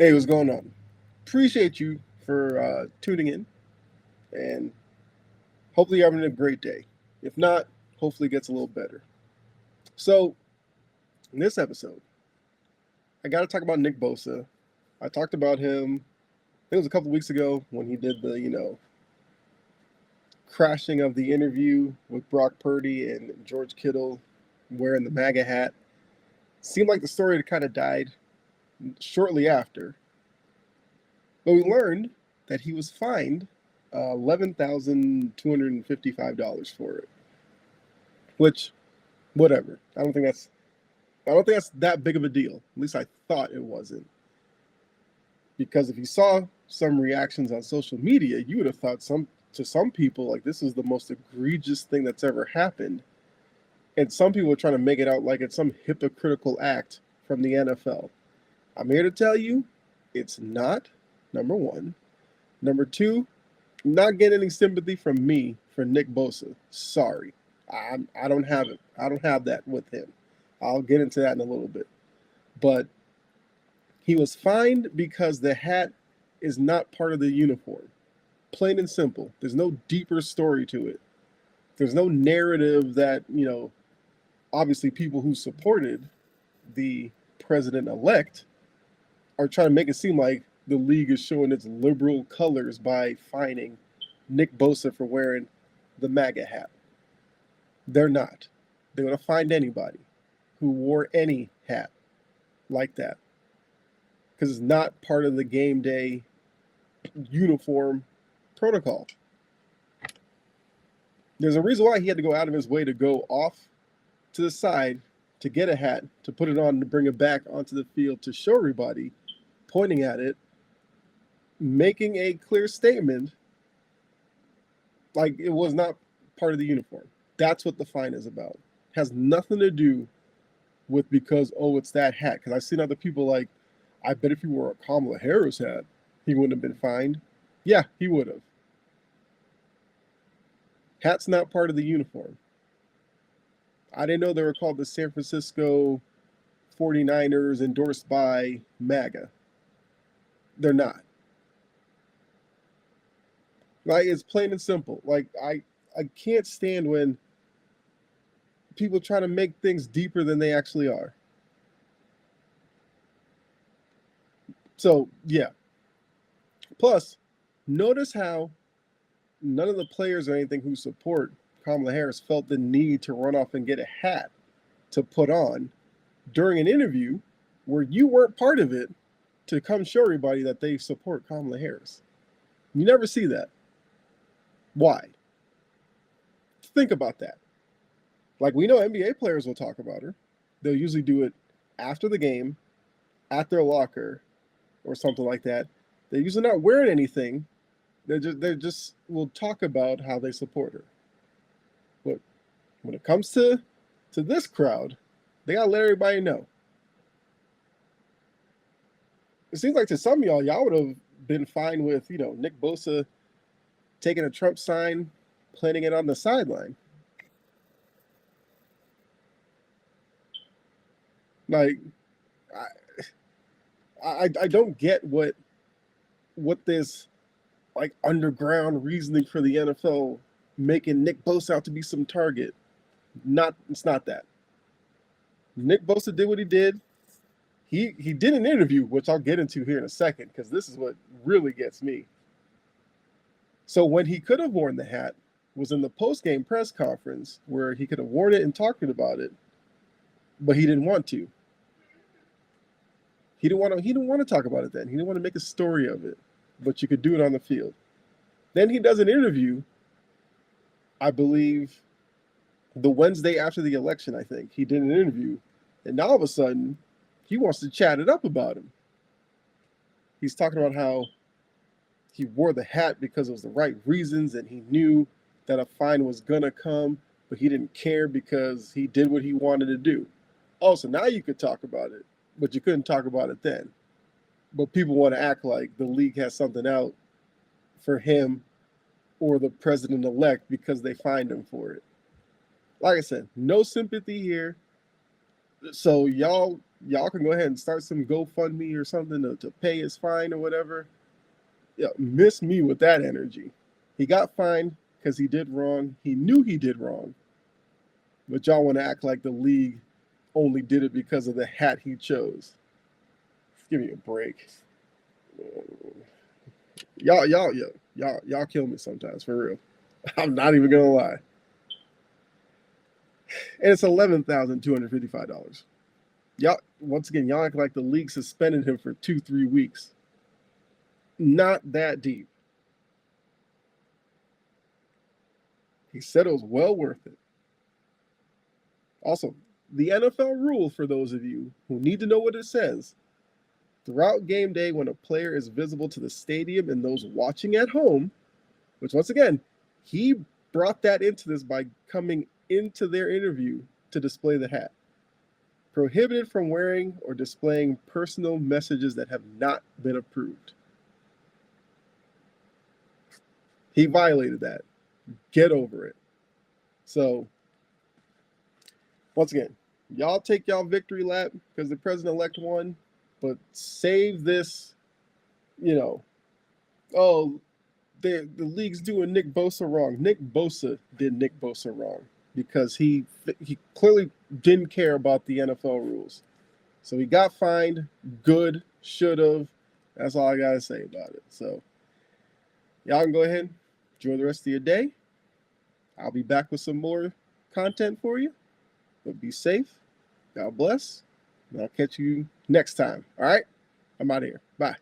Hey, what's going on? Appreciate you for tuning in, and hopefully you're having a great day. If not, hopefully it gets a little better. So, in this episode, I got to talk about Nick Bosa. I talked about him, I think it was a couple weeks ago when he did the, crashing of the interview with Brock Purdy and George Kittle wearing the MAGA hat. Seemed like the story had kind of died shortly after, but we learned that he was fined $11,255 for it. Which, whatever. I don't think that's that big of a deal. At least I thought it wasn't. Because if you saw some reactions on social media, you would have thought some people like this is the most egregious thing that's ever happened. And some people are trying to make it out like it's some hypocritical act from the NFL. I'm here to tell you, it's not. Number one. Number two, not getting any sympathy from me for Nick Bosa. Sorry, I don't have it. I don't have that with him. I'll get into that in a little bit. But he was fined because the hat is not part of the uniform. Plain and simple. There's no deeper story to it. There's no narrative that, obviously people who supported the president elect are trying to make it seem like the league is showing its liberal colors by fining Nick Bosa for wearing the MAGA hat. They're not. They're going to find anybody who wore any hat like that because it's not part of the game day uniform protocol. There's a reason why he had to go out of his way to go off to the side to get a hat, to put it on, to bring it back onto the field to show everybody, pointing at it, making a clear statement like it was not part of the uniform. That's what the fine is about. It has nothing to do with because, oh, it's that hat. Because I've seen other people like, I bet if he wore a Kamala Harris hat, he wouldn't have been fined. Yeah, he would have. Hat's not part of the uniform. I didn't know they were called the San Francisco 49ers endorsed by MAGA. They're not. Like, it's plain and simple. Like, I can't stand when people try to make things deeper than they actually are. So, yeah. Plus, notice how none of the players or anything who support Kamala Harris felt the need to run off and get a hat to put on during an interview where you weren't part of it to come show everybody that they support Kamala Harris. You never see that. Why? Think about that. Like, we know NBA players will talk about her. They'll usually do it after the game, at their locker, or something like that. They're usually not wearing anything. They just will talk about how they support her. But when it comes to this crowd, they gotta let everybody know. It seems like to some of y'all would have been fine with, Nick Bosa taking a Trump sign, planting it on the sideline. Like, I don't get what this like underground reasoning for the NFL making Nick Bosa out to be some target. It's not that. Nick Bosa did what he did. He did an interview, which I'll get into here in a second, because this is what really gets me. So when he could have worn the hat was in the post-game press conference where he could have worn it and talked about it, but he didn't want to. He didn't want to talk about it then. He didn't want to make a story of it, but you could do it on the field. Then he does an interview, I believe, the Wednesday after the election, I think. He did an interview, and now all of a sudden, he wants to chat it up about him. He's talking about how he wore the hat because it was the right reasons, and he knew that a fine was going to come, but he didn't care because he did what he wanted to do. Also, now you could talk about it, but you couldn't talk about it then. But people want to act like the league has something out for him or the president-elect because they fined him for it. Like I said, no sympathy here. So y'all can go ahead and start some GoFundMe or something to pay his fine or whatever. Yeah, miss me with that energy. He got fined because he did wrong. He knew he did wrong, but y'all want to act like the league only did it because of the hat he chose. Give me a break. Y'all kill me sometimes, for real. I'm not even gonna lie. And it's $11,255. Y'all, once again, y'all act like the league suspended him for 2-3 weeks. Not that deep. He said it was well worth it. Also, the NFL rule, for those of you who need to know what it says, throughout game day, when a player is visible to the stadium and those watching at home, which once again, he brought that into this by coming into their interview to display the hat. Prohibited from wearing or displaying personal messages that have not been approved. He violated that. Get over it. So, once again, y'all take y'all victory lap because the president-elect won, but save this, oh, the league's doing Nick Bosa wrong. Nick Bosa did Nick Bosa wrong because he clearly didn't care about the NFL rules. So he got fined. Good. Should have. That's all I got to say about it. So y'all can go ahead. Enjoy the rest of your day. I'll be back with some more content for you. But be safe. God bless. And I'll catch you next time. All right? I'm out of here. Bye.